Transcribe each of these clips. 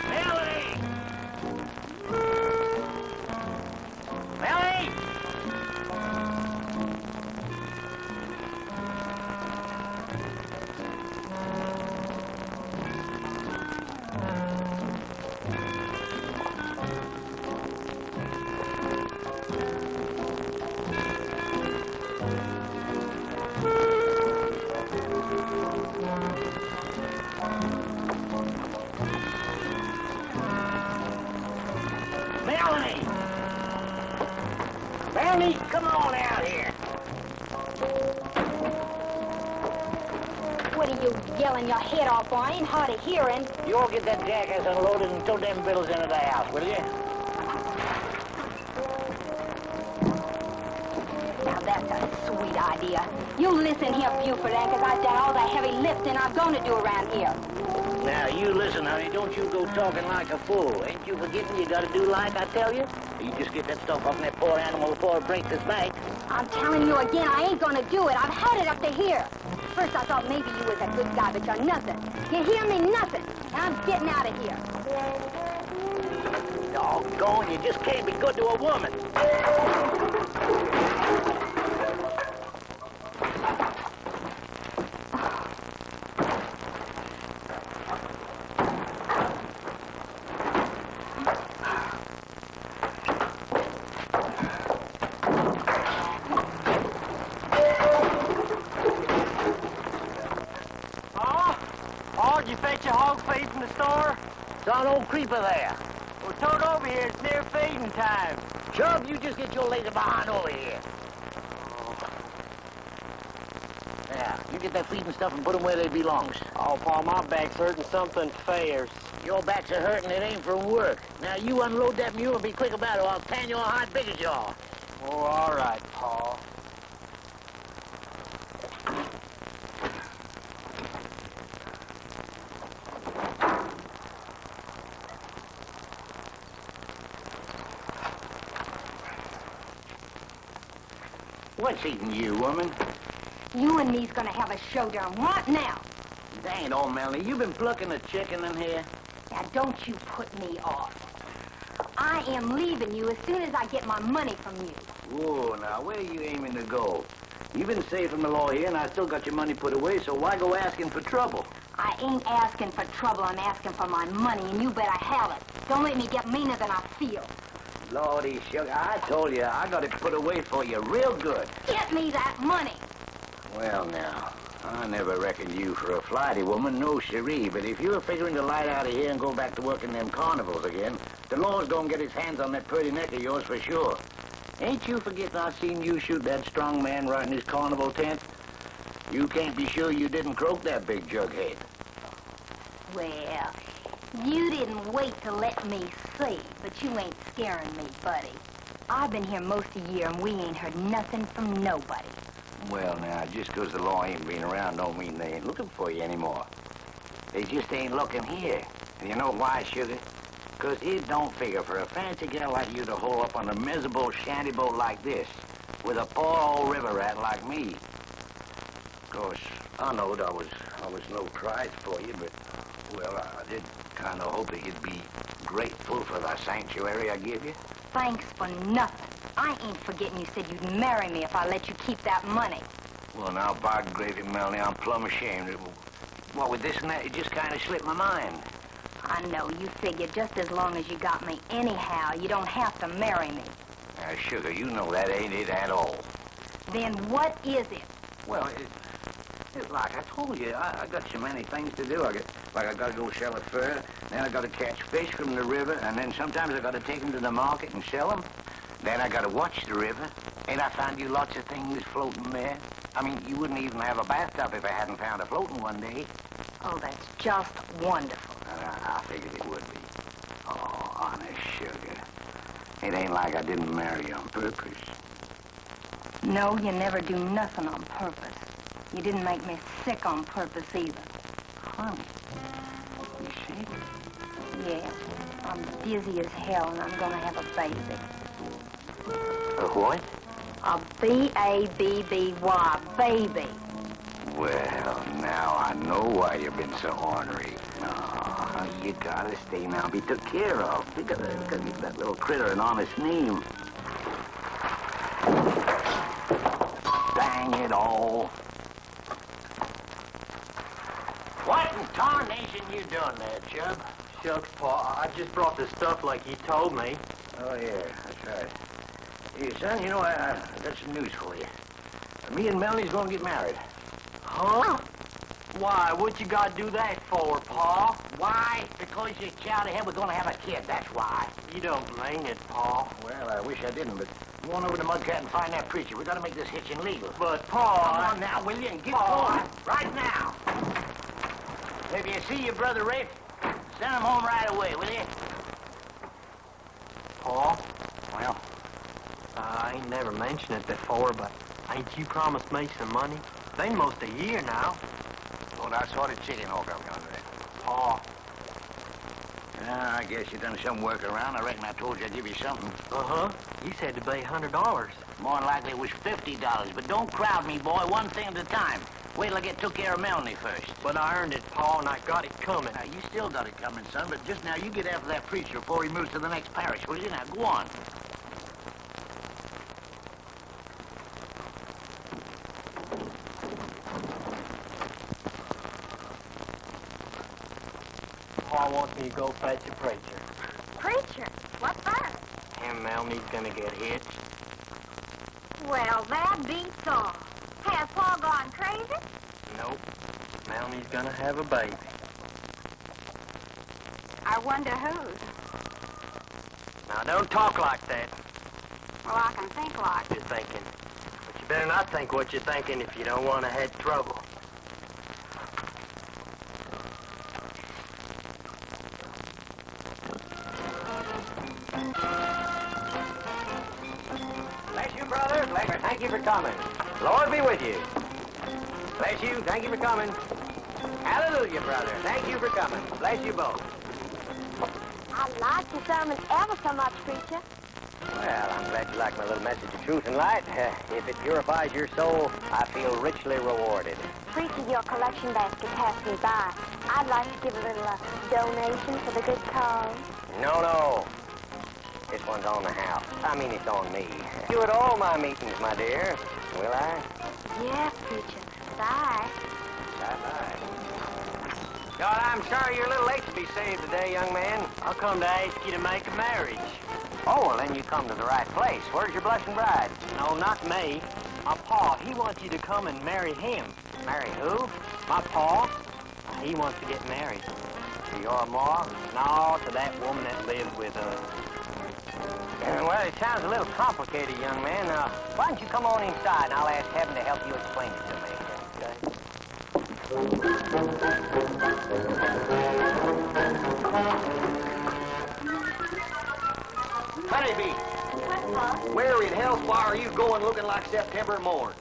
Valerie! Valerie! Manny, come on out here. What are you yelling your head off for? I ain't hard of hearing. You all get that jackass unloaded and throw them bills into the house, will you? Now that's a sweet idea. You listen here, Buford, because I've done all the heavy lifting I'm going to do around here. Now, you listen, honey. Don't you go talking like a fool. Ain't you forgetting you got to do like I tell you? You just get that stuff off that poor animal before it breaks its back. I'm telling you again, I ain't going to do it. I've had it up to here. First, I thought maybe you was a good guy, but you're nothing. You hear me? Nothing. Now I'm getting out of here. Doggone, you just can't be good to a woman. Old creeper there. Well, tote over here. It's near feeding time. Chub, you just get your lazy behind over here. Now, you get that feeding stuff and put them where they belong. Oh, Pa, my back's hurting something fierce. Your backs are hurting. It ain't from work. Now, you unload that mule and be quick about it or I'll tan your hide big as you are. Oh, all right, Pa. What's eating you, woman? You and me's gonna have a showdown. What now? Dang it, old Melanie, you been plucking a chicken in here? Now, don't you put me off. I am leaving you as soon as I get my money from you. Whoa, now, where are you aiming to go? You've been safe from the law here, and I still got your money put away, so why go asking for trouble? I ain't asking for trouble. I'm asking for my money, and you better have it. Don't make me get meaner than I feel. Lordy sugar, I told you, I got it put away for you real good. Get me that money. Well, now, I never reckoned you for a flighty woman, no siree, but if you're figuring to light out of here and go back to working them carnivals again, the law's gonna get his hands on that pretty neck of yours for sure. Ain't you forgetting I seen you shoot that strong man right in his carnival tent? You can't be sure you didn't croak that big jughead. Well, you didn't wait to let me see, but you ain't scaring me, buddy. I've been here most of the year, and we ain't heard nothing from nobody. Well, now, just 'cause the law ain't been around don't mean they ain't looking for you anymore. They just ain't looking here. And you know why, sugar? 'Cause it don't figure for a fancy gal like you to hole up on a miserable shanty boat like this with a poor old river rat like me. Of course, I knowed I was no prize for you, but, well, I did kind of hope that you'd be grateful for the sanctuary I give you. Thanks for nothing. I ain't forgetting you said you'd marry me if I let you keep that money. Well, now, by gravy, Melanie, I'm plumb ashamed. What, with this and that, it just kind of slipped my mind. I know. You figure just as long as you got me anyhow, you don't have to marry me. Sugar, you know that ain't it at all. Then what is it? Well, it's like I told you, I got so many things to do. I got to go sell a fur, then I got to catch fish from the river, and then sometimes I got to take them to the market and sell them. Then I got to watch the river. Ain't I found you lots of things floating there? I mean, you wouldn't even have a bathtub if I hadn't found a floating one day. Oh, that's just wonderful. I figured it would be. Oh, honest, sugar. It ain't like I didn't marry you on purpose. No, you never do nothing on purpose. You didn't make me sick on purpose either. Honey, you sick? Yeah, I'm dizzy as hell and I'm gonna have a baby. A what? A B-A-B-B-Y, baby. Well, now I know why you've been so ornery. Oh. Oh, you gotta stay now. Be took care of. You gotta give that little critter an honest name. Dang it all. What in tarnation you doing there, Chub? Shucks, Pa, I just brought the stuff like you told me. Oh, yeah, that's right. Hey, son, you know, I got some news for you. Me and Melanie's gonna get married. Huh? Why? What you gotta do that for, Pa? Why? Because you child ahead, we're gonna have a kid, that's why. You don't blame it, Pa. Well, I wish I didn't, but go on over to Mudcat and find that preacher. We gotta make this hitching legal. But, Pa... Come on now, will you, and get going right now. If you see your brother Rafe, send him home right away, will you? Pa? Well? I ain't never mentioned it before, but ain't you promised me some money? Been most a year now. Oh, that sort of chicken hawk I'm going to. Pa. I guess you done some work around. I reckon I told you I'd give you something. Uh-huh. You said to pay $100. More than likely it was $50, but don't crowd me, boy, one thing at a time. Wait till I get took care of Melanie first. But I earned it, Pa, and I got it coming. Now, you still got it coming, son, but just now you get after that preacher before he moves to the next parish, will you? Now, go on. Pa wants me to go fetch a preacher. Preacher? What's that? And Melanie's gonna get hitched. Well, that beats all. Has Pa gone crazy? Nope. Melanie's gonna have a baby. I wonder whose. Now, don't talk like that. Well, I can think like. You're thinking. But you better not think what you're thinking if you don't want to have trouble. Bless you, brother. Bless you. Thank you for coming. Lord be with you. Bless you. Thank you for coming. Hallelujah, brother. Thank you for coming. Bless you both. I like your sermon ever so much, preacher. Well, I'm glad you like my little message of truth and light. If it purifies your soul, I feel richly rewarded. Preacher, your collection basket passed me by. I'd like to give a little donation for the good cause. No. This one's on the house. I mean, it's on me. You at all my meetings, my dear. Will I? Yes, preacher. Bye. Bye-bye. God, I'm sorry you're a little late to be saved today, young man. I'll come to ask you to make a marriage. Oh, well, then you come to the right place. Where's your blushing bride? No, not me. My pa, he wants you to come and marry him. Marry who? My pa, he wants to get married. To your ma? No, to that woman that lives with us. Well, it sounds a little complicated, young man. Why don't you come on inside, and I'll ask Heaven to help you explain it to me. Okay? Honeybee, What, Pa? where in hellfire are you going looking like September morn?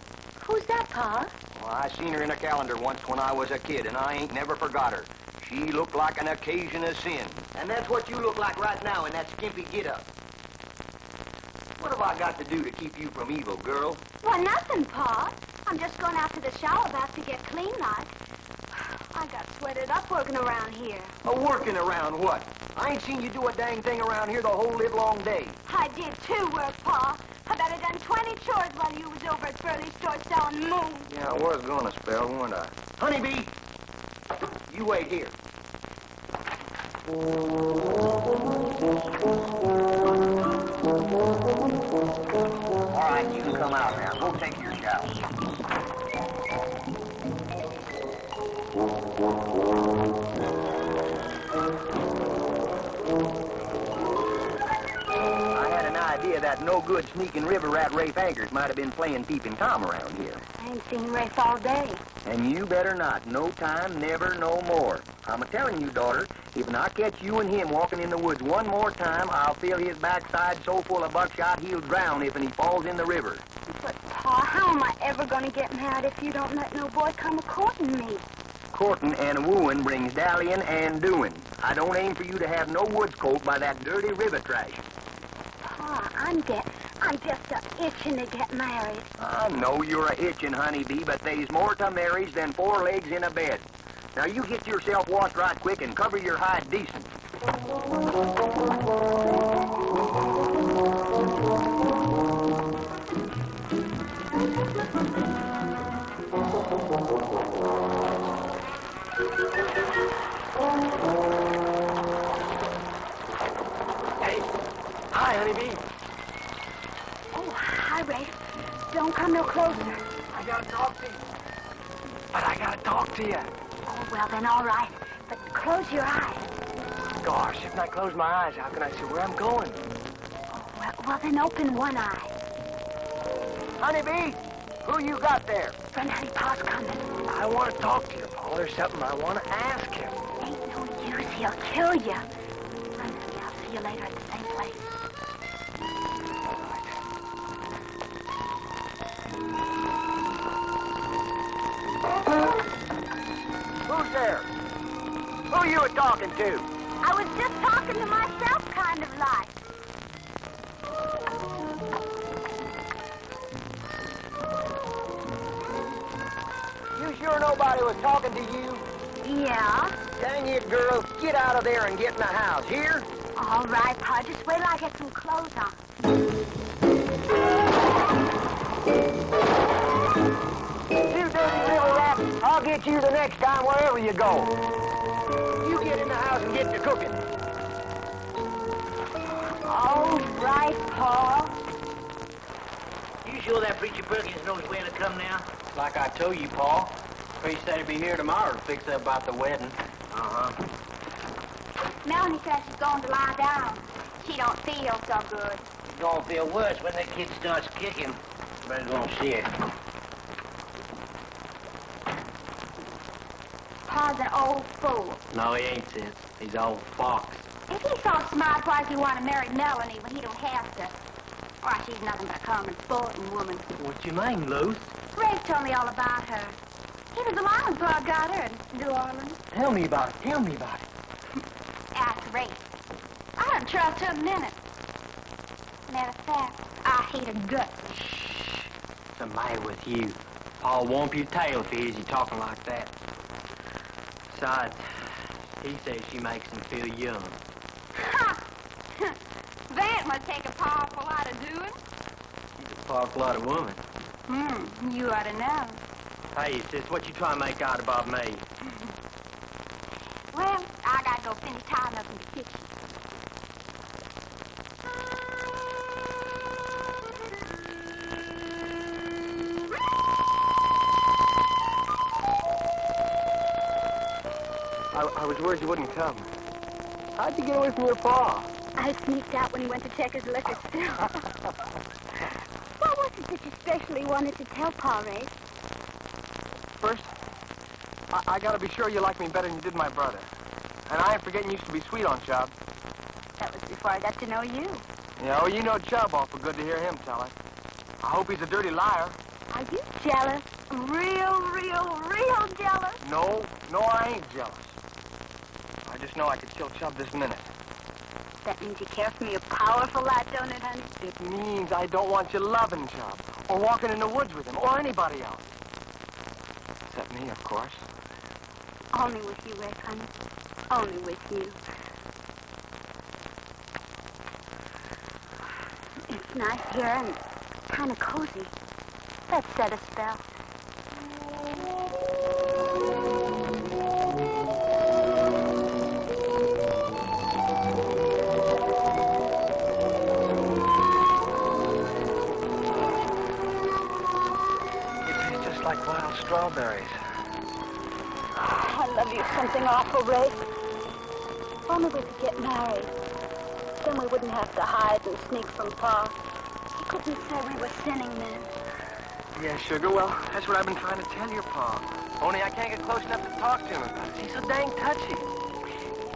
Who's that, Pa? Well, I seen her in a calendar once when I was a kid, and I ain't never forgot her. She looked like an occasion of sin. And that's what you look like right now in that skimpy get-up. What have I got to do to keep you from evil, girl? Well, nothing, Pa. I'm just going out to the shower bath to get clean like. I got sweated up working around here. Working around what? I ain't seen you do a dang thing around here the whole livelong day. I did too work, Pa. I bet I done 20 chores while you was over at Burley's store selling moon. Yeah, I was gonna spell, weren't I? Honeybee, you wait here. All right, you come out now. Go take your shower. I had an idea that no-good sneaking river rat Rafe Anchors might have been playing peeping Tom around here. I ain't seen Rafe all day. And you better not. No time, never, no more. I'm a-telling you, daughter, if I catch you and him walking in the woods one more time, I'll fill his backside so full of buckshot he'll drown if he falls in the river. But, Pa, how am I ever going to get married if you don't let no boy come a-courting me? Courting and wooing brings dallying and doing. I don't aim for you to have no woods colt by that dirty river trash. Pa, I'm just itching to get married. I know you're a hitching, honeybee, but they's more to marriage than 4 legs in a bed. Now you get yourself washed right quick and cover your hide decent. Hey. Hi, honeybee. Oh, hi, Ray. Don't come no closer. I gotta talk to you. But I gotta talk to you. Oh, well, then all right. But close your eyes. Gosh, if I close my eyes, how can I see where I'm going? Oh, well, then open one eye. Honeybee, who you got there? Friend Honey Pa's coming. I want to talk to you, Paul. There's something I want to ask him. Ain't no use. He'll kill you. Run, honey. I'll see you later at the same place. Who's there? Who you talking to? I was just talking to myself, kind of like. You sure nobody was talking to you? Yeah? Dang it, girl. Get out of there and get in the house. Here? All right, Pa. Just wait till I get some clothes on. You dirty little rat. I'll get you the next time wherever you go. You get in the house and get to cooking. All right, Pa. You sure that Preacher Perkins knows where to come now? Like I told you, Paul. Priest said he'd be here tomorrow to fix up about the wedding. Uh-huh. Melanie says she's going to lie down. She don't feel so good. It's gonna feel worse when the kid starts kicking. Better go and see it. Pa's an old fool. No, he ain't, sis. He's an old fox. If he's so smart, why'd he want to marry Melanie when he don't have to? Why, she's nothing but a common sporting woman. What you mean, Luce? Ray told me all about her. He was along before I got her in New Orleans. Tell me about it. Tell me about it. Ask Ray. I haven't trust her a minute. Matter of fact, I hate her guts. What's the matter with you? Paul won't be your tail if he hears you talking like that. Besides, he says she makes him feel young. Ha! That must take a powerful lot of doing. She's a powerful lot of woman. You ought to know. Hey, sis, what you trying to make out about me? Well, I gotta go finish tying up in the kitchen. I was worried you wouldn't come. How'd you get away from your pa? I sneaked out when he went to check his liquor still. What was it that you specially wanted to tell Pa, Ray? First, I gotta be sure you like me better than you did my brother. And I ain't forgetting you used to be sweet on Chubb. That was before I got to know you. Yeah, oh, you know Chubb awful good to hear him tell it. I hope he's a dirty liar. Are you jealous? Real jealous? No, I ain't jealous. I just know I could kill Chubb this minute. That means you care for me a powerful lot, don't it, honey? It means I don't want you loving Chubb, or walking in the woods with him, or anybody else. Except me, of course. Only with you, Rick, honey. Only with you. It's nice here and kind of cozy. Let's set a spell. It's just like wild strawberries. I love you something awful, Ray. If only we could get married. Then we wouldn't have to hide and sneak from Pa. He couldn't say we were sinning then. Yeah, sugar, well, that's what I've been trying to tell your Pa. Only I can't get close enough to talk to him about it. He's so dang touchy.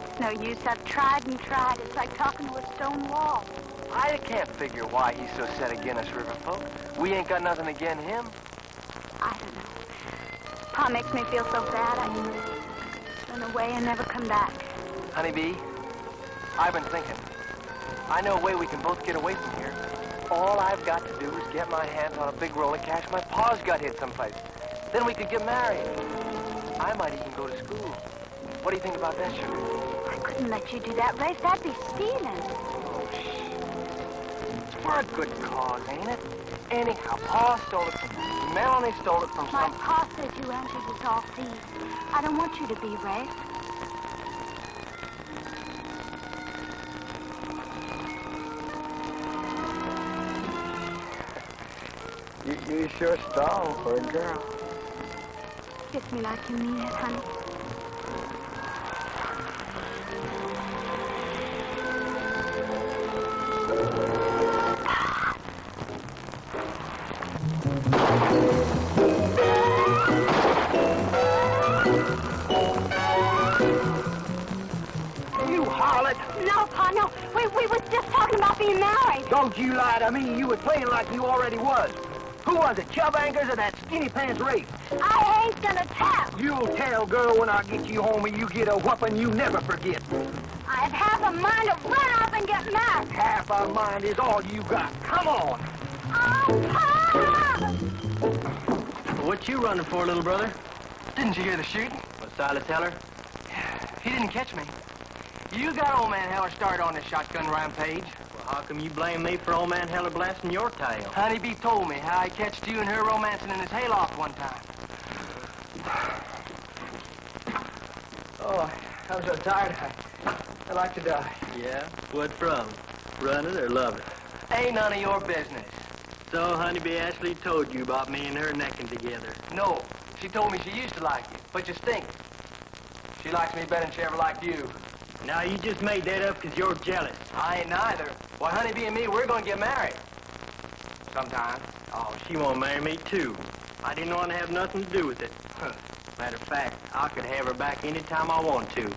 It's no use. I've tried and tried. It's like talking to a stone wall. I can't figure why he's so set against us river folk. We ain't got nothing against him. I don't know. Pa makes me feel so bad. I run away and never come back. Honeybee, I've been thinking. I know a way we can both get away from here. All I've got to do is get my hands on a big roll of cash my pa's got hid someplace. Then we could get married. I might even go to school. What do you think about that, Sugar? I couldn't let you do that, Rafe. That'd be stealing. Oh, shit. It's for a good cause, ain't it? Anyhow, Pa stole it from me. Melanie stole it from My some... pa says you entered as all thieves. I don't want you to be, Rafe. You sure stole for a girl. Kiss me like you mean it, honey. You harlot! No, Pa, no. We was just talking about being married. Don't you lie to me. You was playing like you already was. Who was it, Chub Anchors or that skinny pants Rafe? I ain't gonna tell. You'll tell, girl, when I get you home and you get a whooping you never forget. I have half a mind to run off and get married. Half a mind is all you got. Come on. Oh, Pa! What you running for, little brother? Didn't you hear the shooting? What Silas tell her? He didn't catch me. You got old man Heller started on this shotgun rampage. Well, how come you blame me for old man Heller blasting your tail? Honeybee told me how he catched you and her romancing in his hayloft one time. Oh, I'm so tired. I'd like to die. Yeah? What from? Running or loving? Ain't none of your business. So Honeybee actually told you about me and her necking together? No. She told me she used to like you, but you stink. She likes me better than she ever liked you. Now, you just made that up because you're jealous. I ain't neither. Why, Honeybee and me, we're going to get married. Sometime. Oh, she won't marry me, too. I didn't want to have nothing to do with it. Matter of fact, I could have her back any time I want to.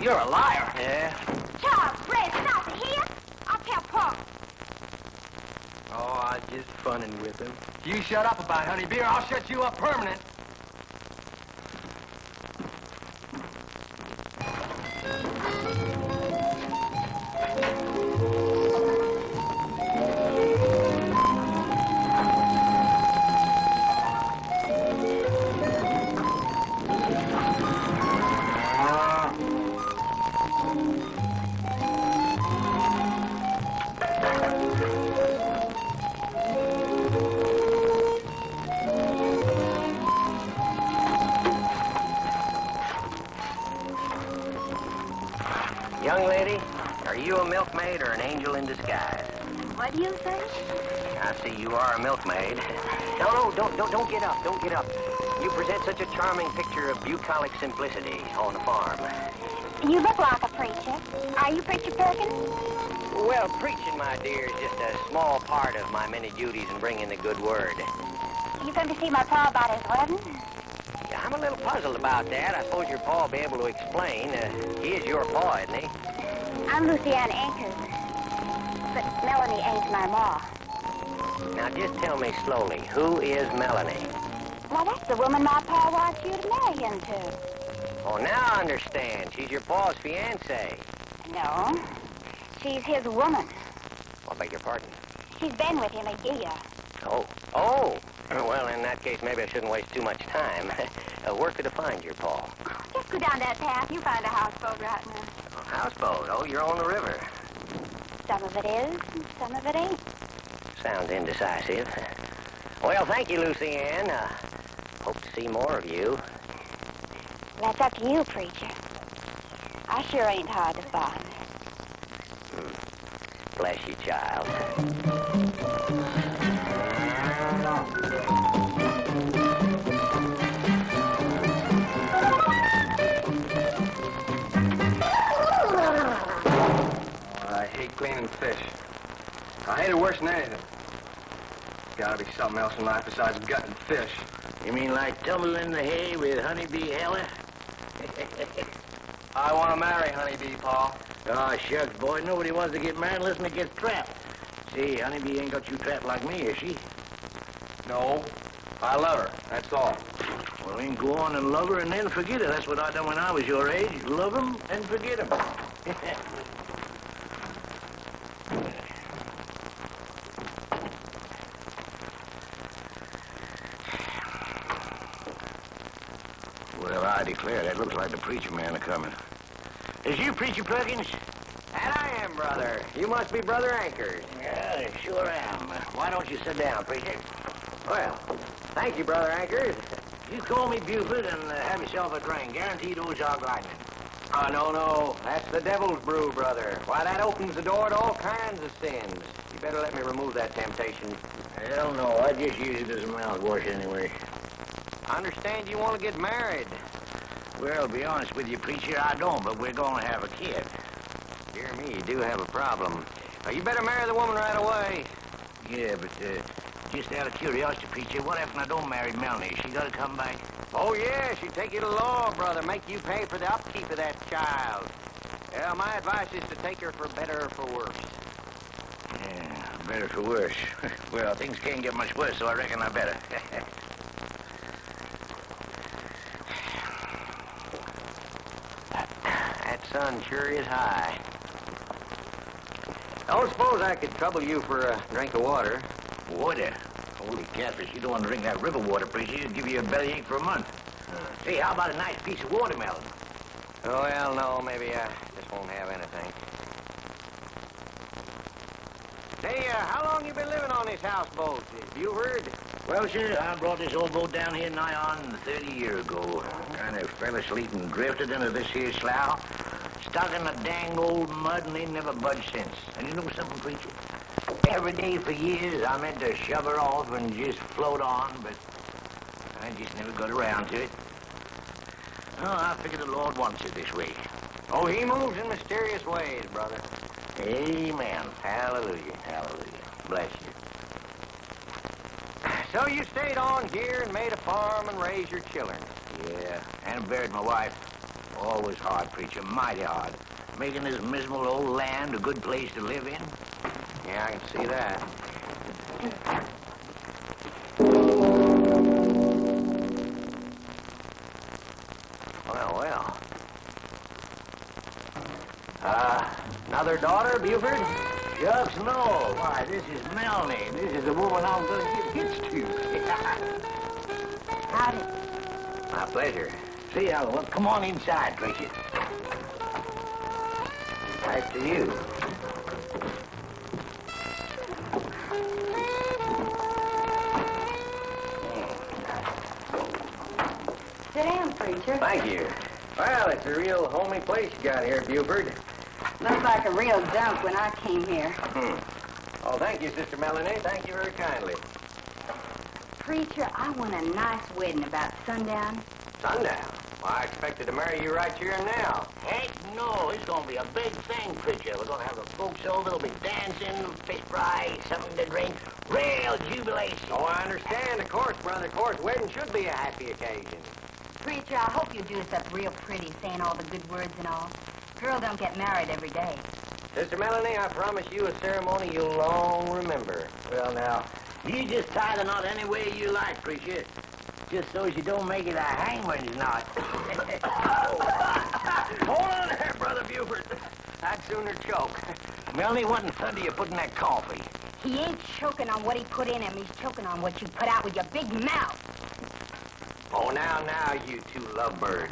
You're a liar. Yeah? Charles, Rafe, stop it here. I'll tell Pa. Oh, I was just funning with him. You shut up about Honeybee or I'll shut you up permanent. Young lady, are you a milkmaid or an angel in disguise? What do you think? I see you are a milkmaid. No, don't get up, don't get up. You present such a charming picture of bucolic simplicity on the farm. You look like a preacher. Are you Preacher Perkins? Well, preaching, my dear, is just a small part of my many duties in bringing the good word. You going to see my pa about his wedding? Yeah, I'm a little puzzled about that. I suppose your pa will be able to explain. He is your pa, isn't he? I'm Lucianne Anchors. But Melanie ain't my ma. Now, just tell me slowly, who is Melanie? Well, that's the woman my pa wants you to marry into. Oh, now I understand. She's your pa's fiancée. No, she's his woman. I beg your pardon? She's been with him a year. Oh. Well, in that case, maybe I shouldn't waste too much time. Where could I find your pa? Just go down that path. You find a houseboat right now. A houseboat? Oh, you're on the river. Some of it is, and some of it ain't. Sounds indecisive. Well, thank you, Lucianne. Hope to see more of you. That's up to you, preacher. I sure ain't hard to find. Bless you, child. I hate cleaning fish. I hate it worse than anything. Gotta be something else in life besides gutting fish. You mean like tumbling in the hay with Honeybee Heller? I want to marry Honeybee, Pa. Oh, shucks, boy. Nobody wants to get married unless they get trapped. See, Honeybee ain't got you trapped like me, is she? No, I love her. That's all. Well, then go on and love her and then forget her. That's what I done when I was your age. Love 'em and forget 'em. Well, I declare, that looks like the preacher man coming. Is you Preacher Perkins? That I am, brother. You must be Brother Anchors. Yeah, I sure am. Why don't you sit down, preacher? Well, thank you, Brother Anchors. You call me Buford and have yourself a drink. Guaranteed Ozark lightning. Oh, no. That's the devil's brew, brother. Why, that opens the door to all kinds of sins. You better let me remove that temptation. Hell no, I just use it as a mouthwash anyway. I understand you want to get married. Well, to be honest with you, preacher, I don't, but we're going to have a kid. Dear me, you do have a problem. You better marry the woman right away. Yeah, but just out of curiosity, preacher, what if I don't marry Melanie? She got to come back? Oh, yeah, she'd take you to law, brother, make you pay for the upkeep of that child. Yeah, my advice is to take her for better or for worse. Yeah, better for worse. Well, things can't get much worse, so I reckon I better. That sun sure is high. Don't suppose I could trouble you for a drink of water. Water? Holy catfish, you don't want to drink that river water, preacher. It'll give you a bellyache for a month. Say, how about a nice piece of watermelon? Oh, well, no, maybe I just won't have anything. Say, how long you been living on this houseboat? You heard? Well, sir, I brought this old boat down here nigh on 30 years ago. Kind of fell asleep and drifted into this here slough. Stuck in the dang old mud and ain't never budged since. And you know something, preacher? Every day for years, I meant to shove her off and just float on, but I just never got around to it. Oh, I figure the Lord wants it this way. Oh, he moves in mysterious ways, brother. Amen. Hallelujah. Hallelujah. Bless you. So you stayed on here and made a farm and raised your children. Yeah, and buried my wife. Always hard, preacher, mighty hard. Making this miserable old land a good place to live in. Yeah, I can see that. Well. Another daughter, Buford? Shucks, no. Why, this is Melanie. This is the woman I'm going to give gifts to. Howdy. My pleasure. See, well, come on inside, preacher. Nice to you. Sit down, preacher. Thank you. Well, it's a real homey place you got here, Buford. Looked like a real dump when I came here. Oh, thank you, Sister Melanie. Thank you very kindly. Preacher, I want a nice wedding about sundown. Sundown? Well, I expected to marry you right here and now. Heck no, it's going to be a big thing, preacher. We're going to have the folks over. There'll be dancing, fish fry, something to drink. Real jubilation. Oh, I understand. Of course, brother. Of course, wedding should be a happy occasion. Preacher, I hope you do us up real pretty, saying all the good words and all. Girl don't get married every day. Sister Melanie, I promise you a ceremony you'll long remember. Well, now, you just tie the knot any way you like, preacher. Just so as you don't make it a hangman's knot. Hold on there, Brother Buford. I'd sooner choke. Melanie, what in thunder you put in that coffee? He ain't choking on what he put in him. He's choking on what you put out with your big mouth. Oh, now, you two lovebirds.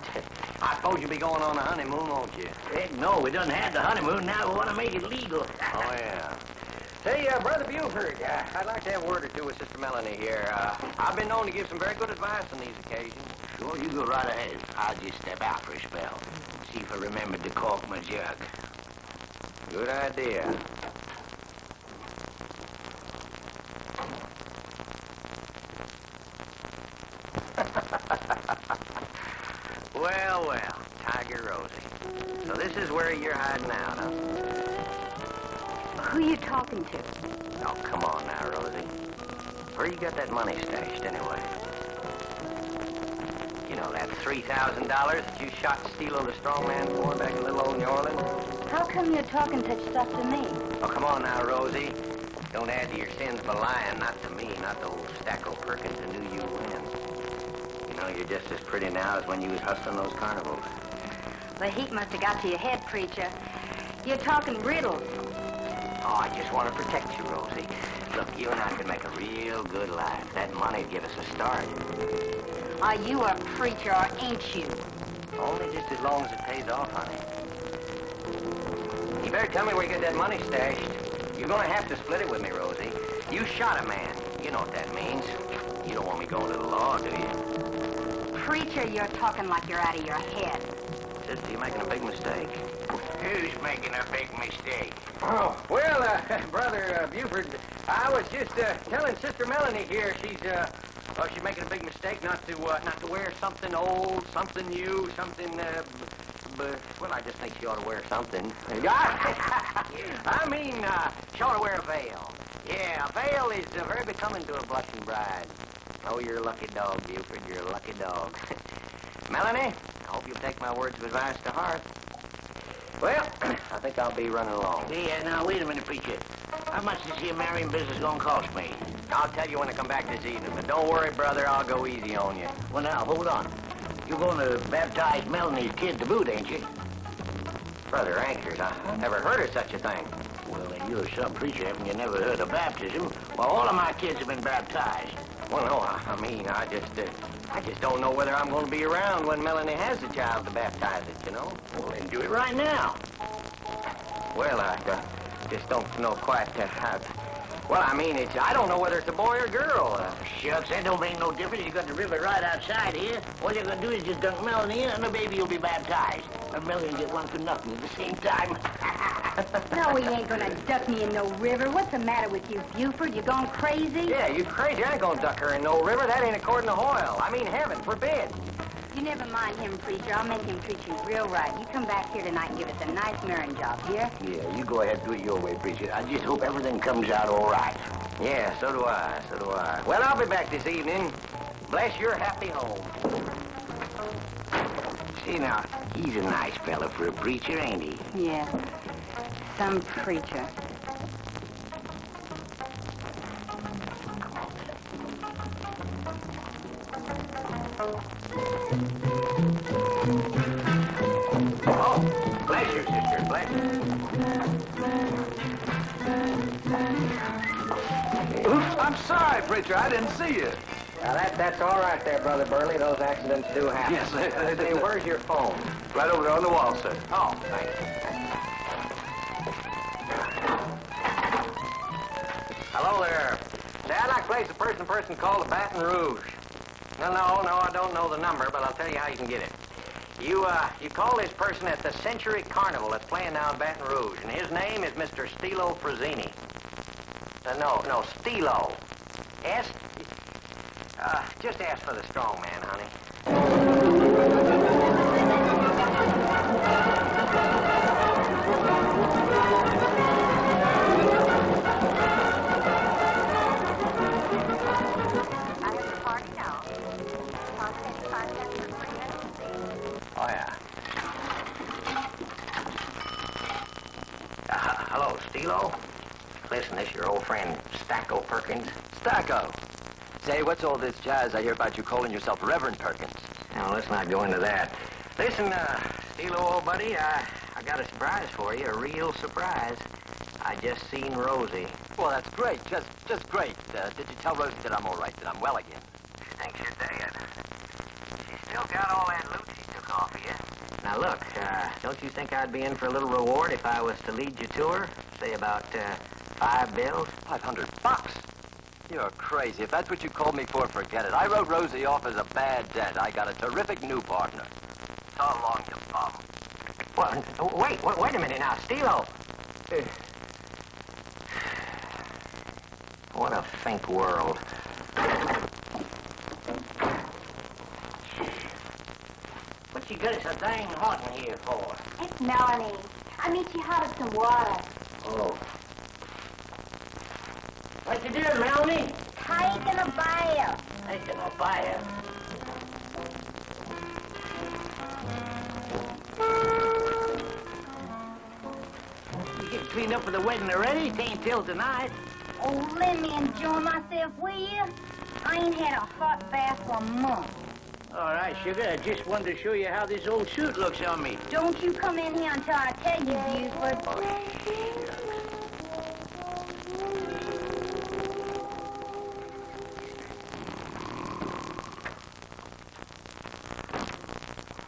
I suppose you'll be going on a honeymoon, won't you? Heck no, we done had the honeymoon. Now we want to make it legal. Oh, yeah. Say, Brother Buford, I'd like to have a word or two with Sister Melanie here. I've been known to give some very good advice on these occasions. Sure, you go right ahead. I'll just step out for a spell. See if I remembered to cork my jug. Good idea. Well, Tiger Rosie. So this is where you're hiding out, huh? Who you talking to? Oh, come on now, Rosie. Where you got that money stashed, anyway? You know, that $3,000 that you shot Steelo the strongman for back in little old New Orleans? How come you're talking such stuff to me? Oh, come on now, Rosie. Don't add to your sins by lying, not to me, not to old Stacko Perkins who knew you when. You know, you're just as pretty now as when you was hustling those carnivals. The heat must have got to your head, preacher. You're talking riddles. Oh, I just want to protect you, Rosie. Look, you and I could make a real good life. That money'd give us a start. Are you a preacher or ain't you? Only just as long as it pays off, honey. You better tell me where you get that money stashed. You're gonna have to split it with me, Rosie. You shot a man. You know what that means. You don't want me going to the law, do you? Preacher, you're talking like you're out of your head. Sister, you're making a big mistake. Who's making a big mistake? Oh, well, Brother Buford, I was just telling Sister Melanie here she's making a big mistake not to wear something old, something new, something, Well, I just think she ought to wear something. I mean, she ought to wear a veil. Yeah, a veil is very becoming to a blushing bride. Oh, you're a lucky dog, Buford. You're a lucky dog. Melanie, I hope you'll take my words of advice to heart. Well, I think I'll be running along. Yeah, now, wait a minute, preacher. How much is your marrying business gonna cost me? I'll tell you when I come back this evening, but don't worry, brother. I'll go easy on you. Well, now, hold on. You're gonna baptize Melanie's kid to boot, ain't you? Brother Anchors, I never heard of such a thing. Well, then you're some preacher, haven't you never heard of baptism? Well, all of my kids have been baptized. Well, no, I mean, I just don't know whether I'm going to be around when Melanie has a child to baptize it, you know? Well, then do it right now. Well, I just don't know quite how... Well, I mean, I don't know whether it's a boy or girl. Shucks, that don't make no difference. You got the river right outside here. All you're gonna do is just dunk Melanie in, and the baby will be baptized. And Melanie will get one for nothing at the same time. No, he ain't gonna duck me in no river. What's the matter with you, Buford? You gone crazy? Yeah, you crazy. I ain't gonna duck her in no river. That ain't according to Hoyle. I mean, heaven forbid. You never mind him, preacher. I'll make him treat you real right. You come back here tonight and give us a nice marrying job, here? Yeah, you go ahead and do it your way, preacher. I just hope everything comes out all right. Yeah, so do I. Well, I'll be back this evening. Bless your happy home. See, now, he's a nice fella for a preacher, ain't he? Yeah, some preacher. Oh, bless you, sister, bless you. I'm sorry, preacher. I didn't see you. Now, that's all right there, Brother Burley. Those accidents do happen. Yes, Hey, where's your phone? Right over there on the wall, sir. Oh, thanks. Hello there. Say, I'd like to place a person called the Baton Rouge. No, I don't know the number, but I'll tell you how you can get it. You call this person at the Century Carnival that's playing now in Baton Rouge, and his name is Mr. Stilo Frazzini. No, Stilo. Just ask for the strong man, honey. I have the party now. Oh, yeah. Hello, Stilo. Listen, this is your old friend, Stacko Perkins. Stacko. Say, what's all this jazz I hear about you calling yourself Reverend Perkins? Now, let's not go into that. Listen, Stilo, old buddy, I got a surprise for you, a real surprise. I just seen Rosie. Well, that's great. Just great. Did you tell Rosie that I'm all right, that I'm well again? She thinks you're dead. She still got all that loot she took off of you. Now, look, don't you think I'd be in for a little reward if I was to lead you to her? Say about, 5 bills? $500? You're crazy. If that's what you called me for, forget it. I wrote Rosie off as a bad debt. I got a terrific new partner. So long, you bum. Well, wait a minute now, Stilo. What a think world. What you got it so dang hot in here for? It's Melanie. I mean, she had some water. Oh. What you doing, Melanie? Taking a bath. Taking a bath. You get cleaned up for the wedding already? It ain't till tonight. Oh, let me enjoy myself, will you? I ain't had a hot bath for a month. All right, sugar. I just wanted to show you how this old suit looks on me. Don't you come in here until I tell you, Buford.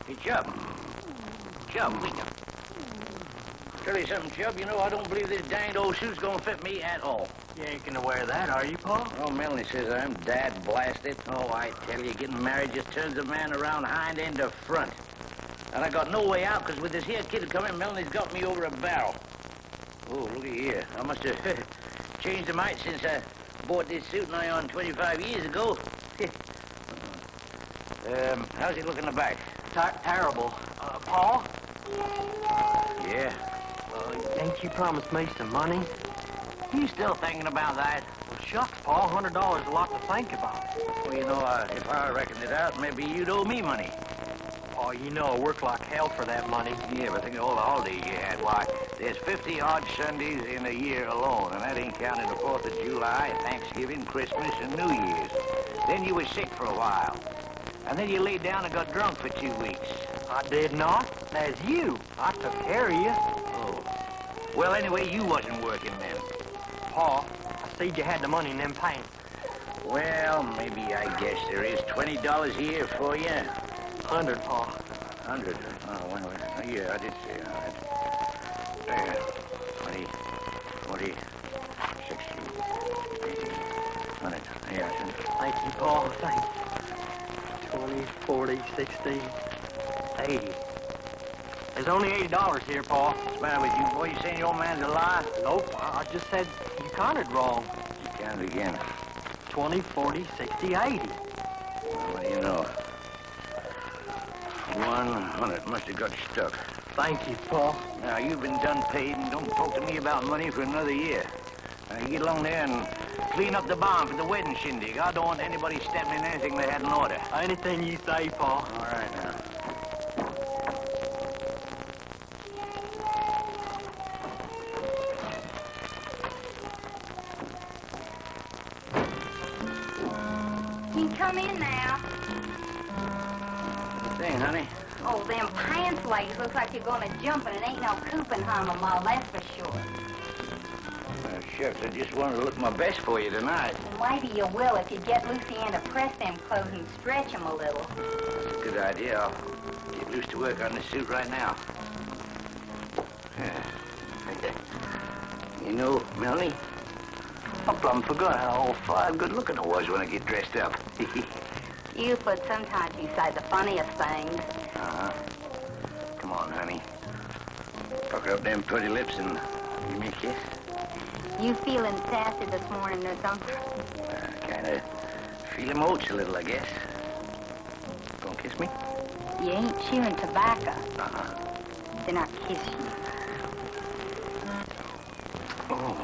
It's Chub. Chub. Tell you something, Chub. You know, I don't believe this danged old suit's gonna fit me at all. You ain't gonna wear that, are you, Pa? Oh, Melanie says I am dad blasted. Oh, I tell you, getting married just turns a man around hind end to front. And I got no way out, because with this here kid coming, Melanie's got me over a barrel. Oh, looky here. I must have changed a mite since I bought this suit nigh on 25 years ago. How's he look in the back? Terrible. Pa? Yeah. Ain't you promised me some money? You still thinking about that? Well, shucks, Pa. $100 is a lot to think about. Well, you know, if I reckoned it out, maybe you'd owe me money. Pa, you know I work like hell for that money. Yeah, but think of all the holidays you had. Why, there's 50-odd Sundays in a year alone, and that ain't counting the 4th of July, Thanksgiving, Christmas, and New Year's. Then you was sick for a while. And then you laid down and got drunk for 2 weeks. I did not. As you. I took care of you. Oh. Well, anyway, you wasn't working then. Pa, I see you had the money in them pants. Well, maybe I guess there is $20 here for you. 100, Pa. 100? Oh, well, yeah, I did say that. There. 20, 40, 60, 80, 100. Yeah, Thank you, Pa. Thank you. 20, 40, 60, 80. There's only $80 here, Pa. What's the matter with you, boy? You saying your man's a liar? Nope, I just said you counted wrong. You counted again. 20, 40, 60, 80. Well, what do you know? 100. Must have got stuck. Thank you, Pa. Now, you've been done paid, and don't talk to me about money for another year. Now, you get along there and clean up the barn for the wedding shindig. I don't want anybody stepping in anything they had in order. Anything you say, Pa. All right, now. You can come in now. Thing, honey. Oh, them pants legs looks like you're gonna jump and it ain't no Copenhagen mall, that's for sure. Shucks, I just wanted to look my best for you tonight. Maybe you will if you get Lucianne to press them clothes and stretch them a little. That's a good idea. I'll get loose to work on this suit right now. Yeah. You know, Melanie, I plumb forgot how fine good-looking I was when I get dressed up. You, but sometimes you say the funniest things. Uh-huh. Come on, honey. Pucker up them pretty lips and give me a kiss. You feeling sassy this morning or something? Kind of feeling oats a little, I guess. Gonna kiss me? You ain't chewing tobacco. Uh-huh. Then I'll kiss you. Oh,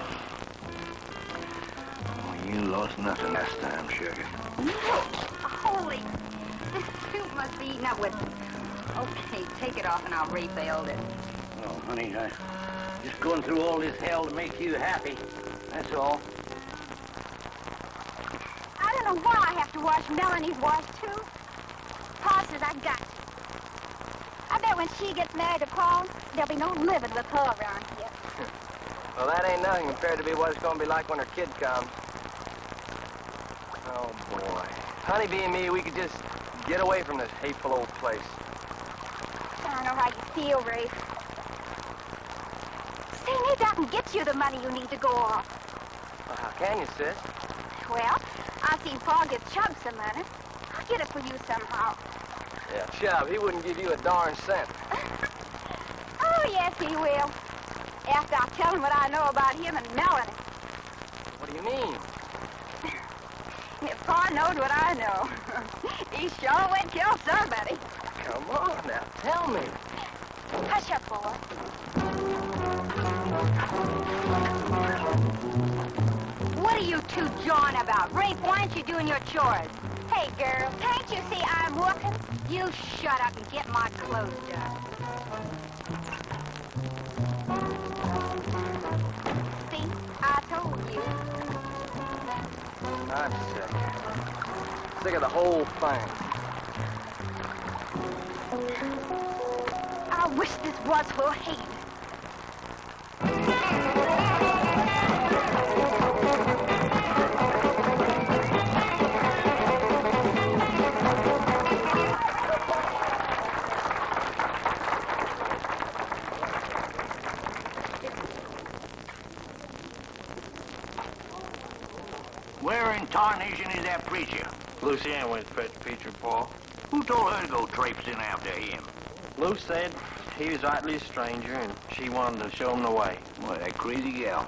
you lost nothing last time, sugar. Holy, this suit must be eaten up with... Okay, take it off and I'll rebuild it. Oh, honey, I'm just going through all this hell to make you happy. That's all. I don't know why I have to wash Melanie's wash, too. Pa says I got to. I bet when she gets married to Paul, there'll be no living with her around here. Well, that ain't nothing compared to what it's gonna be like when her kid comes. Oh, boy. Honeybee and me, we could just get away from this hateful old place. I don't know how you feel, Rafe. Say, maybe I can get you the money you need to go off. Well, how can you, sis? Well, I've seen Paul give Chubb some money. I'll get it for you somehow. Yeah, Chubb, he wouldn't give you a darn cent. Oh, yes, he will. After I tell him what I know about him and Melanie. What do you mean? If Pa knows what I know, he sure would kill somebody. Come on now, tell me. Hush up, boy. What are you two jawing about? Rafe, why aren't you doing your chores? Hey, girl, can't you see I'm working? You shut up and get my clothes done. See, I told you. I'm sick. Sick of the whole thing. I wish this was for hate. Where in tarnation is that preacher? Lucianne went to fetch Peter, Paul. Who told her to go traipsing after him? Lou said he was rightly a stranger, and she wanted to show him the way. Well, that crazy gal.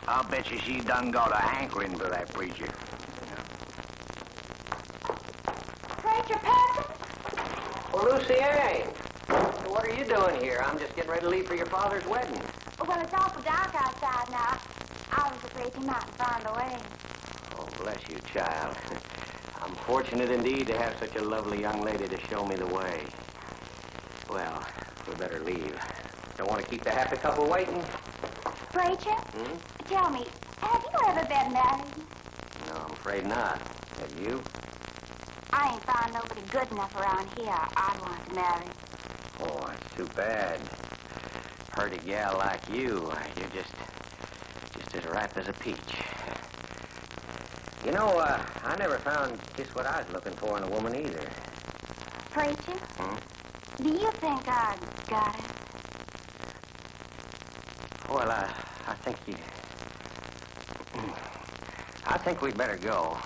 I'll bet you she done got a hankering for that preacher. Preacher Patrick? Well, Lucianne, what are you doing here? I'm just getting ready to leave for your father's wedding. Well, it's awful dark outside now. I was afraid you mightn't find the way. Oh, bless you, child. I'm fortunate indeed to have such a lovely young lady to show me the way. Well, we better leave. Don't want to keep the happy couple waiting. Preacher? Tell me, have you ever been married? No, I'm afraid not. Have you? I ain't found nobody good enough around here I'd want to marry. Oh, that's too bad. Pretty gal like you, you're just as ripe as a peach. You know, I never found just what I was looking for in a woman either. Preacher? Do you think I got it? Well, I think we'd better go.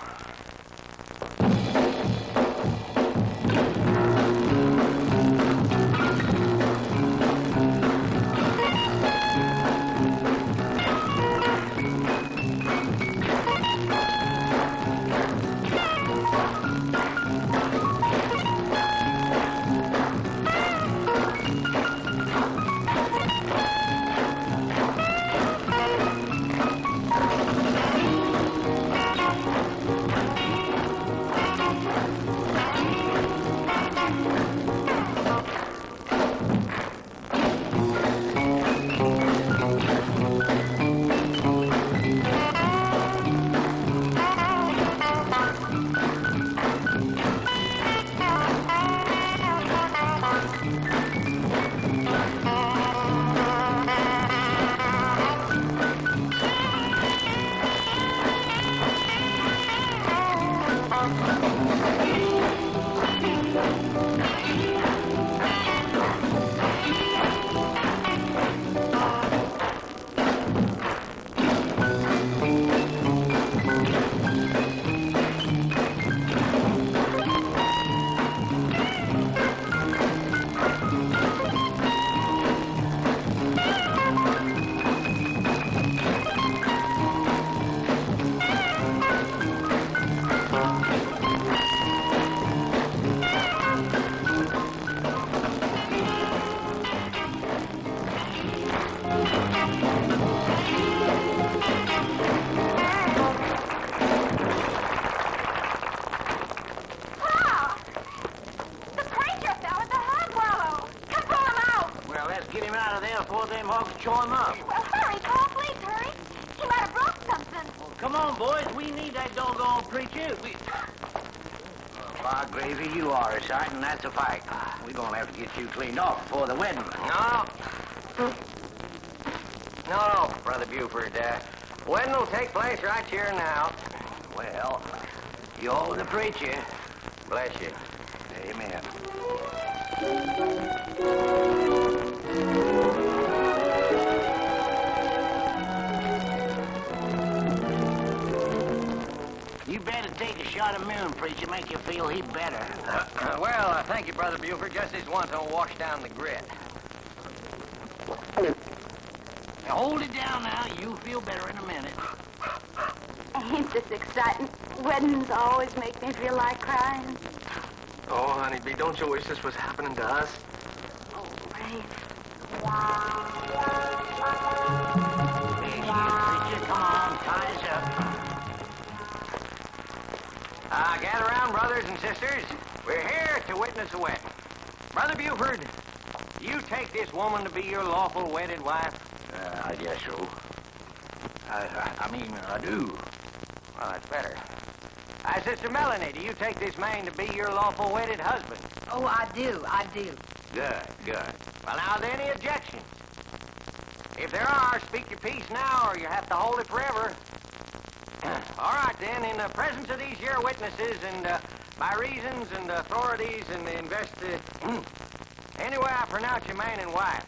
That's a fact. We're gonna have to get you cleaned off before the wedding. No, Brother Buford. Wedding will take place right here now. Well, you're the preacher. Bless you. Amen. You better take a shot of Mann, preacher. Make you feel he better. Well, thank you, Brother Buford. Just this once, I'll wash down the grit. Now, hold it down now. You'll feel better in a minute. Ain't this exciting? Weddings always make me feel like crying. Oh, honeybee, don't you wish this was happening to us? Oh, Ray. Preacher, come on. Tie us up. Gather around, brothers and sisters. We're here to witness a wedding. Brother Buford, do you take this woman to be your lawful wedded wife? I guess so. I mean, I do. Well, that's better. Sister Melanie, do you take this man to be your lawful wedded husband? Oh, I do. Good. Well, now, are there any objections? If there are, speak your piece now, or you have to hold it forever. All right, then, in the presence of these here witnesses and by reasons and authorities and the anyway, I pronounce you man and wife.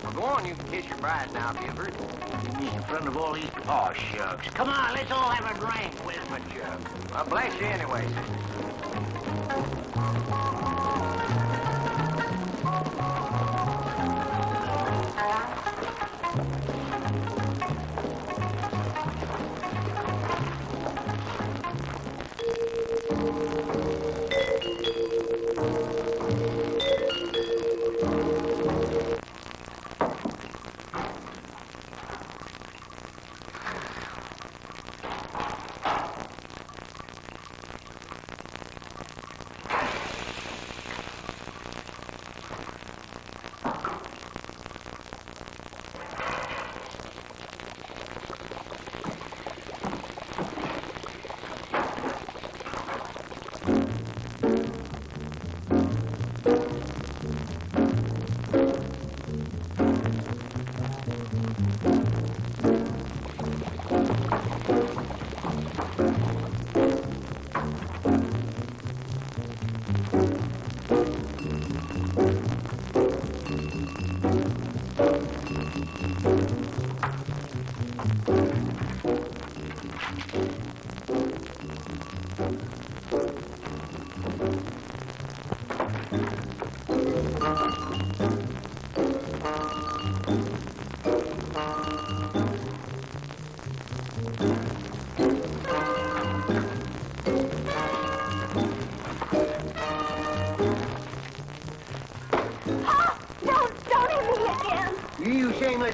Well, go on, you can kiss your bride now, Buford. in front of all these... Oh, shucks. Come on, let's all have a drink. Where's my jug? Well, bless you anyway.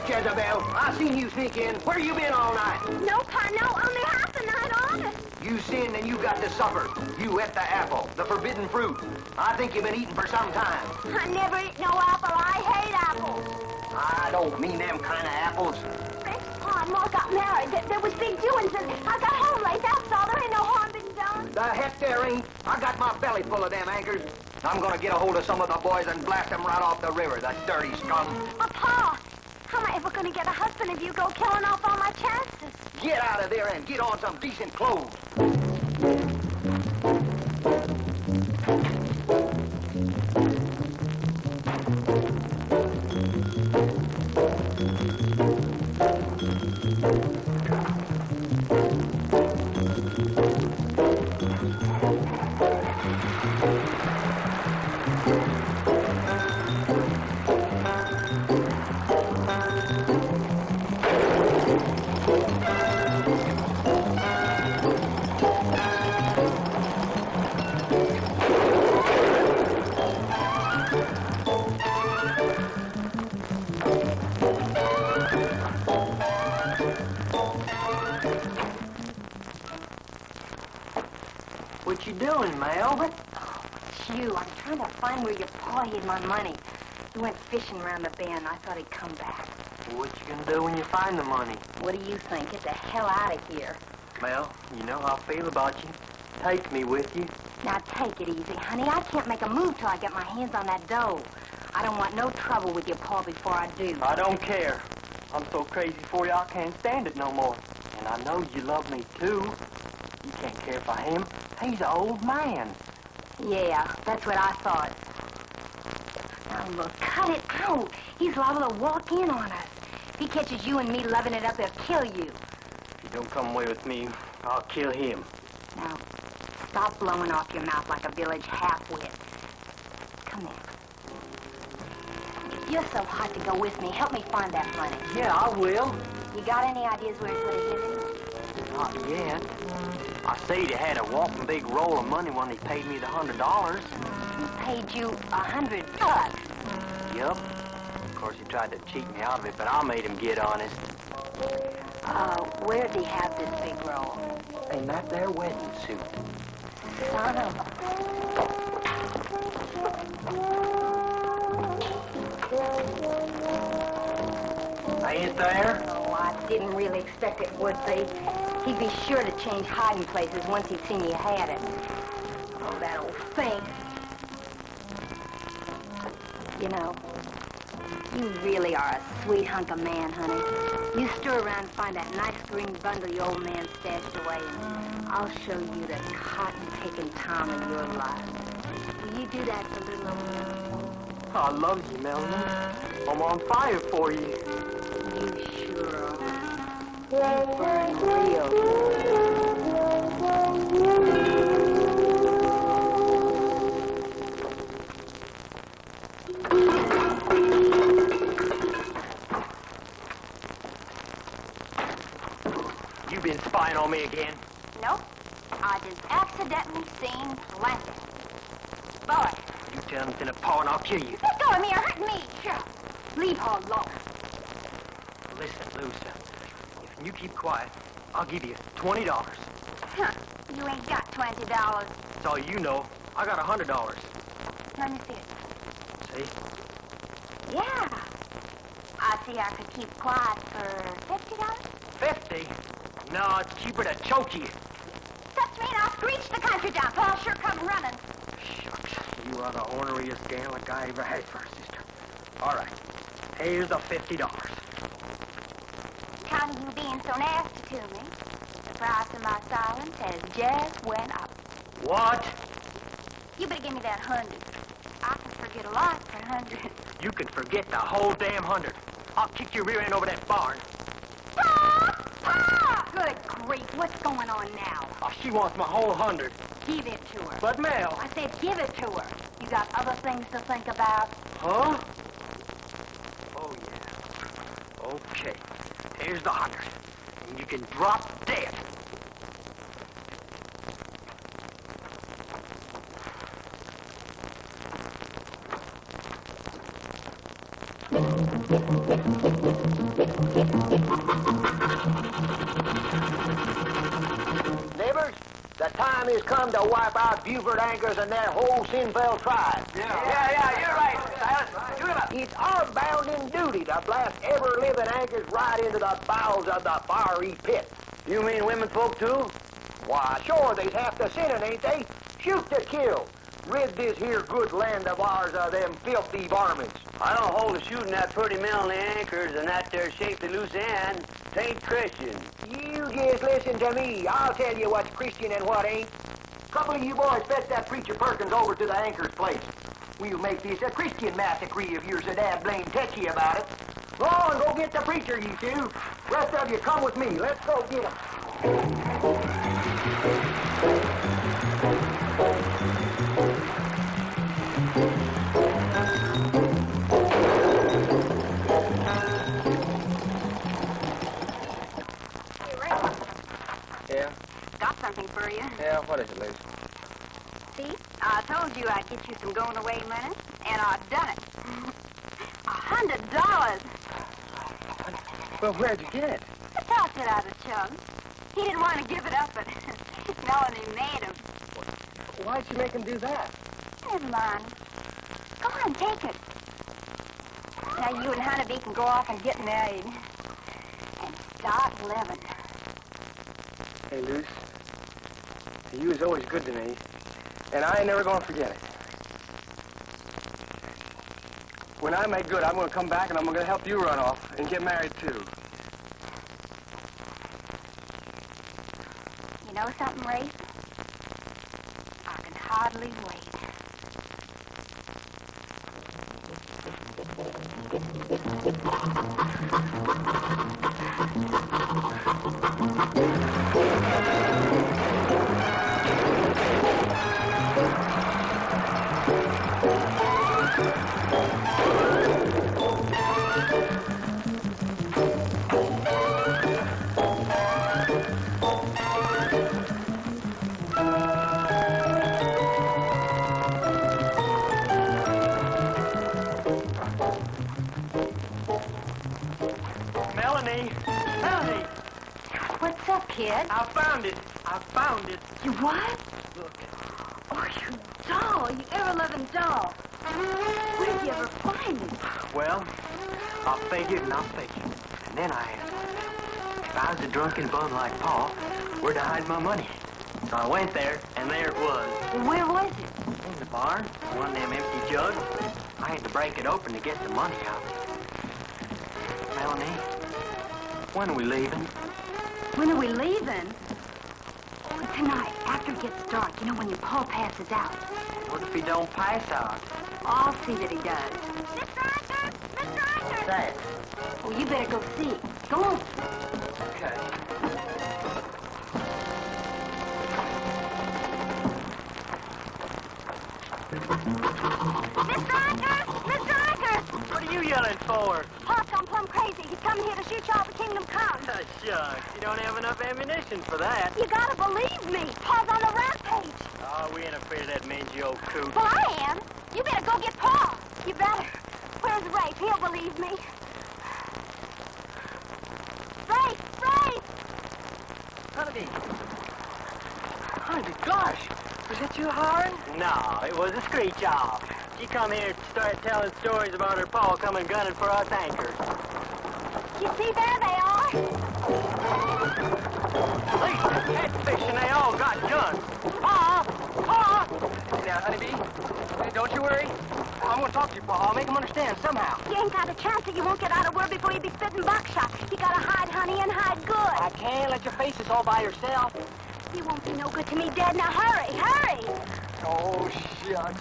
Jezebel, I seen you sneak in. Where you been all night? No, Pa, no, only half the night honest. You sinned and you got to suffer. You ate the apple, the forbidden fruit. I think you've been eating for some time. I never eat no apple. I hate apples. I don't mean them kind of apples. Pa and Ma got married. There was big doings, and I got home late. That's all. There ain't no harm been done. The heck there ain't. I got my belly full of them anchors. I'm gonna get a hold of some of the boys and blast them right off the river, the dirty scum. Pa, how am I ever going to get a husband if you go killing off all my chances? Get out of there and get on some decent clothes. What you doing, Mel? What? Oh, it's you. I'm trying to find where your pa hid my money. He went fishing around the bend. I thought he'd come back. What you gonna do when you find the money? What do you think? Get the hell out of here. Mel, you know how I feel about you. Take me with you. Now, take it easy, honey. I can't make a move till I get my hands on that dough. I don't want no trouble with your pa before I do. I don't care. I'm so crazy for you I can't stand it no more. And I know you love me, too. You can't care for him. He's an old man. Yeah, that's what I thought. Now, look, cut it out. He's liable to walk in on us. If he catches you and me loving it up, he'll kill you. If you don't come away with me, I'll kill him. Now, stop blowing off your mouth like a village half-wit. Come here. If you're so hot to go with me, help me find that money. Yeah, I will. You got any ideas where it's going to hit him? Not yet. I said he had a whopping big roll of money when he paid me the $100. He paid you $100. Yep. Of course, he tried to cheat me out of it, but I made him get honest. Where'd he have this big roll? In that there wedding suit. Son of a... Ain't there? Oh, I didn't really expect it would be. He'd be sure to change hiding places once he'd seen you had it. Oh, that old thing. You know, you really are a sweet hunk of man, honey. You stir around and find that nice green bundle your old man stashed away, and I'll show you the cotton-picking Tom of your life. Will you do that for little old me? I love you, Melanie. I'm on fire for you. You sure are. burn real good. You been spying on me again? Nope. I just accidentally seen Blanket. Boy. You tell him it's in a paw and I'll kill you. Let go of me or hurt me. Sure. Leave her alone. Listen, Luce, if you keep quiet, I'll give you $20. Huh. You ain't got $20. That's all you know. I got $100. Let me see it. See? Yeah. I see I could keep quiet for $50. 50? No, it's cheaper to choke you. Touch me and I'll screech the country down, so I'll sure come running. Shucks, you are the orneriest gal a guy ever had for a sister. All right, here's the $50. Kind of you being so nasty to me. The price of my silence has just went up. What? You better give me that 100. I can forget a lot for 100. You can forget the whole damn 100. I'll kick your rear end over that barn. Pa! Pa! Good grief, what's going on now? Oh, she wants my whole 100. Give it to her. But, Mel. I said give it to her. You got other things to think about? Huh? Oh, yeah. Okay. Here's the 100. And you can drop dead. Neighbors, the time has come to wipe out Buford Anchors and their whole Sinfeld tribe. Yeah, you're right, Silas. You're right. It's our bounden duty to blast every living anchors right into the bowels of the fiery pit. You mean women folk, too? Why, sure, they's half the sinning, ain't they? Shoot to kill. Rid this here good land of ours of them filthy varmints. I don't hold to shooting that pretty Melanie anchors and that there shapely loose end. Tain't Christian. You just listen to me. I'll tell you what's Christian and what ain't. Couple of you boys fetch that preacher Perkins over to the anchor's place. We'll make this a Christian massacre if you're so dad blame touchy about it. Go on, go get the preacher, you two. Rest of you, come with me. Let's go get him. Yeah? Got something for you. Yeah, what is it, Liz? See? I told you I'd get you some going away money, and I've done it. $100. Well, where'd you get it? I tossed it out of Chum. He didn't want to give it up, but Melanie made him. Why'd you make him do that? Never mind. Go on, take it. Now you and Honeybee can go off and get married. And start living. Hey, Luce, you was always good to me, and I ain't never gonna forget it. When I make good, I'm gonna come back and I'm gonna help you run off and get married, too. You know something, Rafe? I can hardly wait. Melanie! What's up, kid? I found it. I found it. You what? Look. Oh, you doll. You ever-loving doll. Where did you ever find it? Well, I'll fake it and I'll fake it. And then I asked, if I was a drunken bum like Pa, where'd I hide my money? So I went there, and there it was. Where was it? In the barn, one of them empty jugs. I had to break it open to get the money out. Melanie, when are we leaving? When are we leaving? Oh, tonight, after it gets dark. You know, when your pa passes out. What if he don't pass out? I'll see that he does. Miss Riker! Miss Riker! Thanks. Oh, you better go see. Go on. Okay. Mr. Anchor! What are you yelling for? Pa's gone plumb crazy. He's coming here to shoot you all the kingdom come. Shucks, you don't have enough ammunition for that. You gotta believe me. Pa's on a rampage. Oh, we ain't afraid of that mangy old coot. Well, I am. You better go get Pa. You better. Where's Rafe? He'll believe me. Rafe! Honey, gosh. Was that you hollering? No, it was a screech off. She come here to start telling stories about her pa coming gunning for us anchors. You see, there they are. Catfish, and they all got guns. Pa! Now, honeybee, don't you worry. I'm gonna talk to you, Pa. I'll make him understand somehow. You ain't got a chance that you won't get out of word before you be spitting buckshot. You gotta hide, honey, and hide good. I can't let your face this all by yourself. You won't be no good to me dead. Now hurry! Oh, shucks.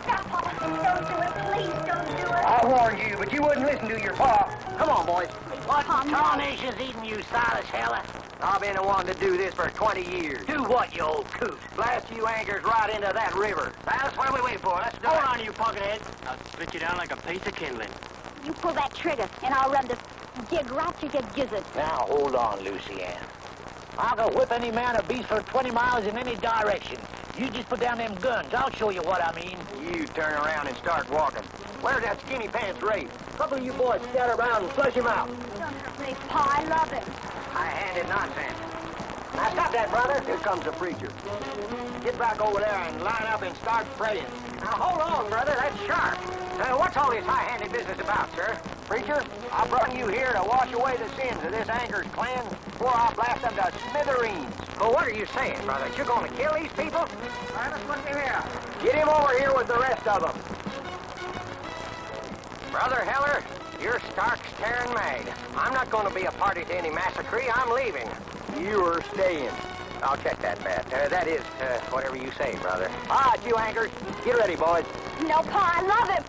Stop, Pa. Don't do it. Please don't do it. I warned you, but you wouldn't listen to your Pa. Come on, boys. What Tom, no. tarnation's eating you, stylish hella? I've been the one to do this for 20 years. Do what, you old coot? Blast you anchors right into that river. That's what we wait for. Let's do Hold it. on, you pumpkinhead. I'll split you down like a piece of kindling. You pull that trigger, and I'll run this jig right to your gizzard. Now, hold on, Lucy Ann. I'll go whip any man or beast for 20 miles in any direction. You just put down them guns. I'll show you what I mean. You turn around and start walking. Where's that skinny pants Rafe? A couple of you boys scatter around and flush him out. Don't hurt me, Pa. I love him. High-handed nonsense. Now stop that, brother. Here comes the preacher. Get back over there and line up and start praying. Now hold on, brother. That's sharp. What's all this high-handed business about, sir? Preacher, I brought you here to wash away the sins of this anchor's clan before I blast them to smithereens. Well, what are you saying, brother? You're going to kill these people? All right, let's put him here. Get him over here with the rest of them. Brother Heller, you're stark staring mad. I'm not going to be a party to any massacre. I'm leaving. You're staying. I'll check that bet. That is, whatever you say, brother. All right, you anchors. Get ready, boys. No, Pa. I love him.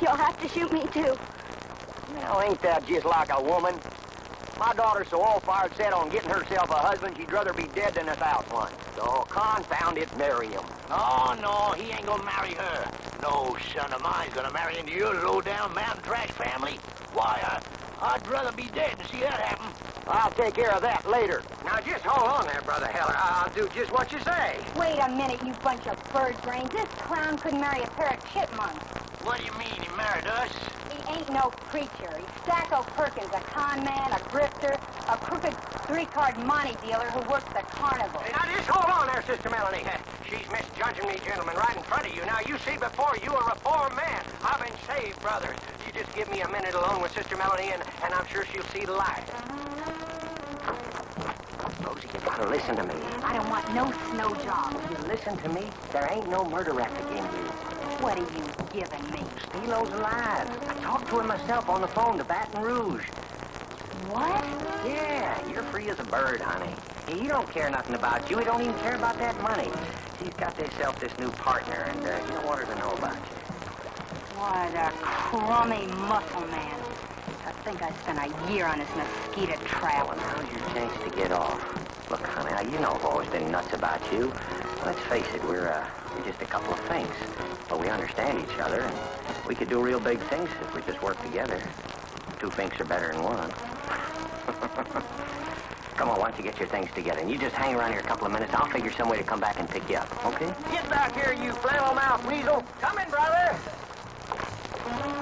You'll have to shoot me, too. Now, ain't that just like a woman? My daughter's so all-fired set on getting herself a husband, she'd rather be dead than without one. So, confound it, marry him. Oh, no, he ain't gonna marry her. No son of mine's gonna marry into your low-down mountain trash family. Why, I'd rather be dead than see that happen. I'll take care of that later. Now, just hold on there, Brother Heller. I'll do just what you say. Wait a minute, you bunch of bird brains. This clown couldn't marry a pair of chipmunks. What do you mean, he married us? He ain't no preacher. He's Stacko Perkins, a con man, a grifter, a crooked three-card money dealer who works the carnival. Hey, now, just hold on there, Sister Melanie. She's misjudging me, gentlemen, right in front of you. Now, you see before you a reformed man. I've been saved, brother. You just give me a minute alone with Sister Melanie, and I'm sure she'll see the light. Rosie, you gotta listen to me. I don't want no snow job. You listen to me. There ain't no murder racket in you. What are you giving me? Stilo's alive. I talked to him myself on the phone to Baton Rouge. What? Yeah, you're free as a bird, honey. He don't care nothing about you. He don't even care about that money. He's got himself this new partner, and he don't want her to know about you. Why, the crummy muscle man. I think I spent a year on this mosquito trap. Well, now's your chance to get off. Look, honey, you know I've always been nuts about you. Let's face it, we're just a couple of finks. But we understand each other, and we could do real big things if we just work together. Two finks are better than one. Come on, why don't you get your things together? And you just hang around here a couple of minutes. I'll figure some way to come back and pick you up, okay? Get back here, you flannel-mouthed weasel. Coming, brother.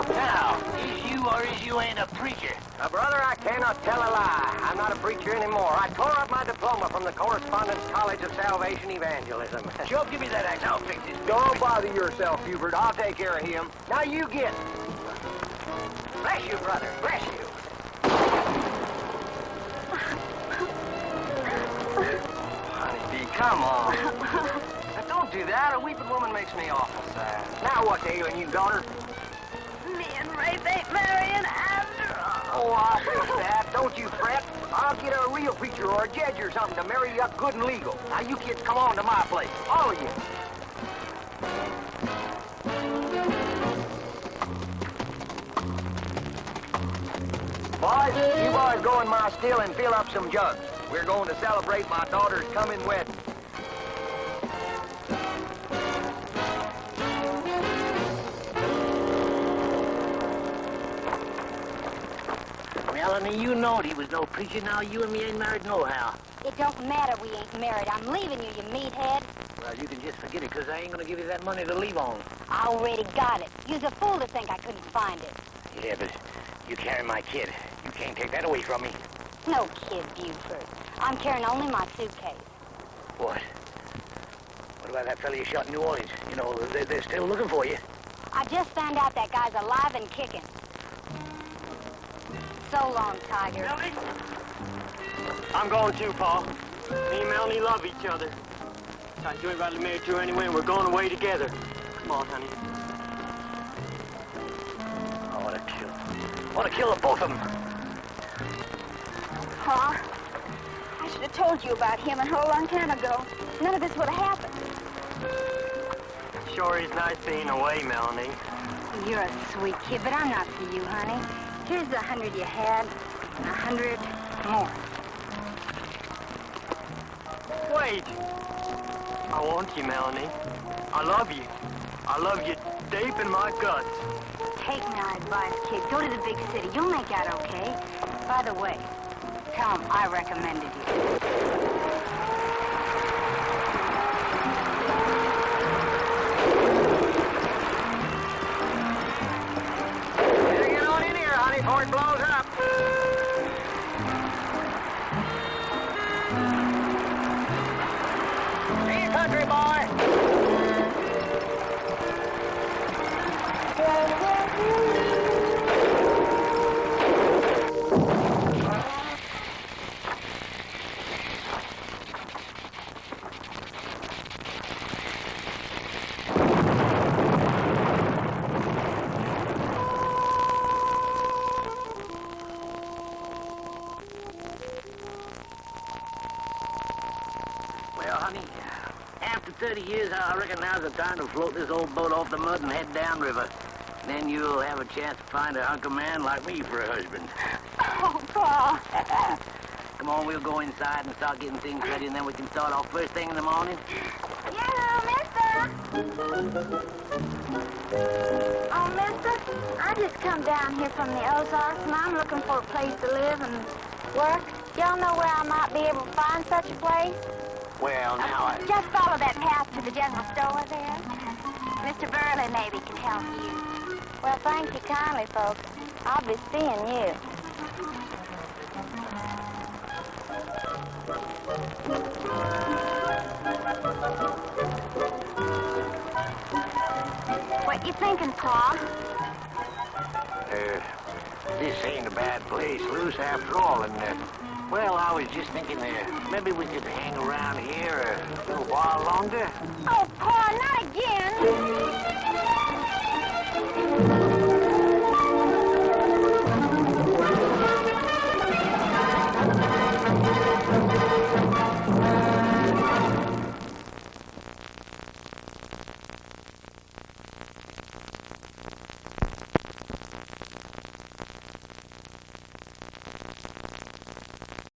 Now, is you or is you ain't a preacher? Brother, I cannot tell a lie. I'm not a preacher anymore. I tore up my diploma from the Correspondence College of Salvation Evangelism. Joe, give me that axe. I'll fix this. Don't bother yourself, Hubert. I'll take care of him. Now you get. Bless you, brother. Bless you. Honeybee, come on. Now, don't do that. A weeping woman makes me awful sad. Now what's ailing you, daughter? Me and Rafe ain't marrying after all. Oh, I'll fix that. Don't you fret. I'll get a real preacher or a judge or something to marry you up good and legal. Now, you kids come on to my place. All of you. Boys, you boys go in my still and fill up some jugs. We're going to celebrate my daughter's coming wedding. Melanie, you knowed he was no preacher. Now you and me ain't married nohow. It don't matter we ain't married. I'm leaving you, you meathead. Well, you can just forget it, because I ain't gonna give you that money to leave on. I already got it. You's a fool to think I couldn't find it. Yeah, but you carry my kid. You can't take that away from me. No kid, Buford. I'm carrying only my suitcase. What? What about that fella you shot in New Orleans? You know, they're still looking for you. I just found out that guy's alive and kicking. So long, Tiger. Melanie? I'm going too, Pa. Me and Melanie love each other. I do about to marry to her anyway, and we're going away together. Come on, honey. I want to kill the both of them. Pa, I should have told you about him a whole long time ago. None of this would have happened. Sure is nice being away, Melanie. You're a sweet kid, but I'm not for you, honey. Here's the 100 you had, and 100 more. Wait. I want you, Melanie. I love you. I love you deep in my guts. Take my advice, kid. Go to the big city. You'll make out okay. By the way, tell him I recommended you. Before it blows up. See you, country boy. Well, honey, after 30 years, I reckon now's the time to float this old boat off the mud and head downriver. Then you'll have a chance to find a hunk of man like me for a husband. Oh, Pa. Come on, we'll go inside and start getting things ready, and then we can start off first thing in the morning. Hello, mister. Oh, mister, I just come down here from the Ozarks, and I'm looking for a place to live and work. Y'all know where I might be able to find such a place? Well, now Just follow that path to the general store there. Mr. Burley maybe can help you. Well, thank you kindly, folks. I'll be seeing you. What you thinking, Pa? This ain't a bad place, Luce, after all, and, well, I was just thinking maybe we could hang around here a little while longer. Oh, Pa, not again!